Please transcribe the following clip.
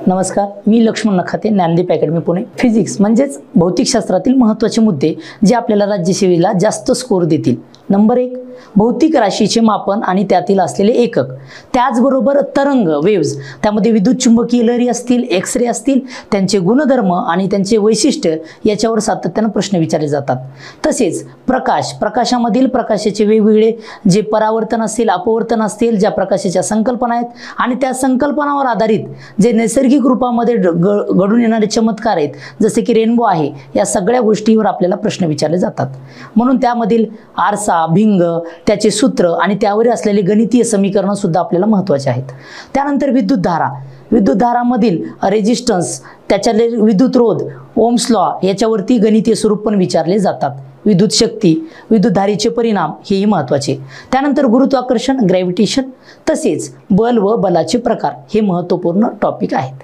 नमस्कार, मी Laxman Nakhate, Gyandeep academy Pune. Physics म्हणजेच भौतिकशास्त्रातील महत्त्वाचे मुद्दे जे आपल्याला राज्यसेवेला जास्त स्कोर देतील. नंबर 1, भौतिक राशीचे मापन आणि त्यातील असलेले एकक. त्याचबरोबर तरंग वेव्ज, त्यामध्ये विद्युत चुंबकीय लहरी असतील, एक्स रे असतील, त्यांचे गुणधर्म आणि त्यांचे वैशिष्ट्य याच्यावर सातत्याने प्रश्न विचारले जातात. तसेच प्रकाशामधील प्रकाशाचे वेगवेगळे जे परावर्तन असतील, अपवर्तन असतील, ज्या प्रकाशाच्या संकल्पना आहेत आणि त्या संकल्पनावर आधारित जे नैसर्गिक रूपामध्ये घडून येणारे चमत्कार आहेत, जसे की रेनबो आहे, या सगळ्या गोष्टीवर आपल्याला प्रश्न विचारले जातात. म्हणून त्यामधील आरसा, भिंग, त्याचे सूत्र आणि त्यावर असलेले गणितीय समीकरण सुद्धा आपल्याला महत्त्वाचे आहेत. त्यानंतर विद्युत धारामधील रेजिस्टन्स, त्याच्याले विद्युत रोध, ओम्स लॉ याच्यावरती गणितीय स्वरूप पण विचारले जातात. विद्युत शक्ती, विद्युत धारेचे परिणाम हेही महत्त्वाचे. त्यानंतर गुरुत्वाकर्षण, ग्रॅव्हिटेशन, तसेच बल व बलाचे प्रकार हे महत्त्वपूर्ण टॉपिक आहेत.